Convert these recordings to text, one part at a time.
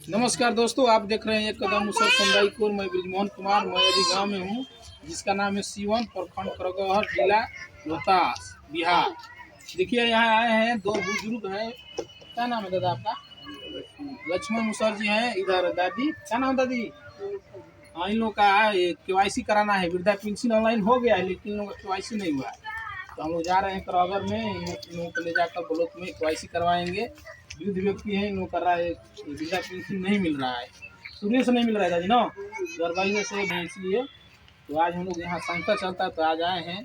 नमस्कार दोस्तों, आप देख रहे हैं एक कदम मुसर समुदाय को। मैं ब्रिजमोहन कुमार, मैं अभी गांव में हूं जिसका नाम है सीवन, प्रखंड करगहर, जिला रोहतास, बिहार। देखिए यहाँ आए हैं दो बुजुर्ग हैं। क्या नाम है दादा आपका? लक्ष्मण मुसर जी हैं। इधर दादी, क्या नाम है दादी? हाँ, इन लोग का KYC कराना है। वृद्धा पेंशन ऑनलाइन हो गया है लेकिन इन लोग का KYC नहीं हुआ है, तो हम लोग जा रहे हैं करौगर में। इन लोगों को ले जाकर ब्लॉक में KYC करवाएंगे। वृद्ध व्यक्ति है, इन लोग कर रहा है, वृद्धा पेंशन नहीं मिल रहा है, शुरू से नहीं मिल रहा है दादी ना, 2022 से है, इसलिए तो आज हम लोग यहाँ संस्था चलता है तो आज आए हैं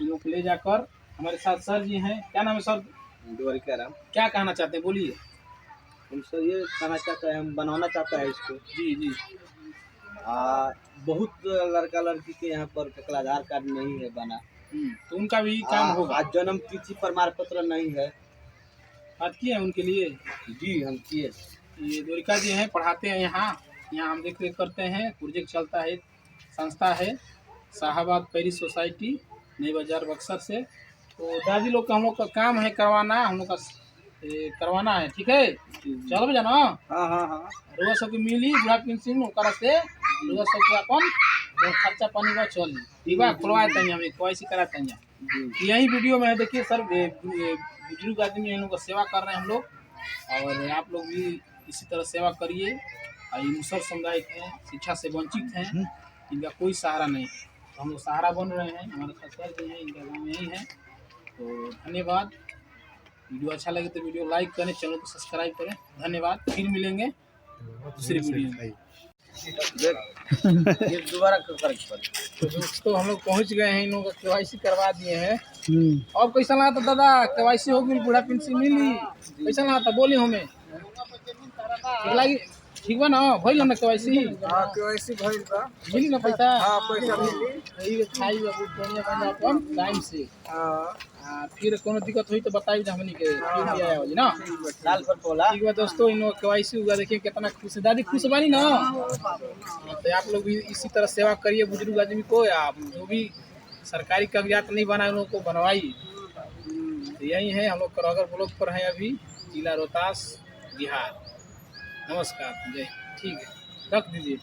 इन लोग को ले जाकर। हमारे साथ सर जी हैं। क्या नाम है सर? द्वारिका राम। क्या कहना चाहते हैं, बोलिए। हम सर ये कहना चाहते हैं, हम बनवाना चाहता है इसको। जी जी। बहुत लड़का लड़की के यहाँ पर केवल आधार कार्ड नहीं है बना, तो उनका भी काम होगा। आज जन्म तिथि प्रमाण पत्र नहीं है। बात किए हैं उनके लिए? जी हम किए। ये द्वारिका जी हैं, पढ़ाते हैं यहाँ हम देख रेख करते हैं। प्रोजेक्ट चलता है, संस्था है शाहबाद पेरिस सोसाइटी, नई बाजार बक्सर से। तो दादी लोग का हम लोग का काम है करवाना, हम लोग का करवाना है। ठीक है, चलो भैया ना। हाँ हाँ हाँ, रुआ सबके मिली बुढ़ा पेंशन ओकरा से, रुआ सबके अपन खर्चा पानी का चल ठीक बा। खुलवाए तनिया हमें KYC कराते हैं। यही वीडियो में है, देखिए सर, बुजुर्ग आदमी इन लोग का सेवा कर रहे हैं हम लोग, और आप लोग भी इसी तरह सेवा करिए। और ये मुसर समुदाय हैं, शिक्षा से वंचित हैं, इनका कोई सहारा नहीं है, तो हम लोग सहारा बन रहे हैं। हमारे ससुर जो हैं इनका गाँव यही है। तो धन्यवाद। वीडियो अच्छा लगे तो वीडियो लाइक करें, चैनल को सब्सक्राइब करें। धन्यवाद। फिर मिलेंगे दूसरी वीडियो में। ये दोबारा कर। तो दोस्तों हम लोग पहुंच गए हैं, इन लोगों का KYC करवा दिए हैं। और कैसा लगा था दादा? KYC हो गई, बुढ़ा पेंशन मिली, कैसा लगा था? बोली हमें ठीक लगी? ठीक बा ना? भइल ना KYC? हाँ KYC भइल बा। मिली ना पैसा? हाँ पैसा मिली। यही खाई बाबू दुनिया बन अपन टाइम से। फिर कोनो दिक्कत हुई तो बताई हमनी के फिर दिया हो ना साल भर बोला। ठीक बा दोस्तों, इन लोग KYC हुआ, देखिए कितना खुश है दादी। खुश बानी ना? तो आप लोग भी इसी तरह सेवा करिए बुजुर्ग आदमी को। आप जो भी सरकारी कागजात नहीं बनाए उन लोगों को बनवाइए। तो यही है, हम लोग करौगर ब्लॉक पर हैं अभी, जिला रोहतास, बिहार। नमस्कार, जय। ठीक है, रख दीजिए।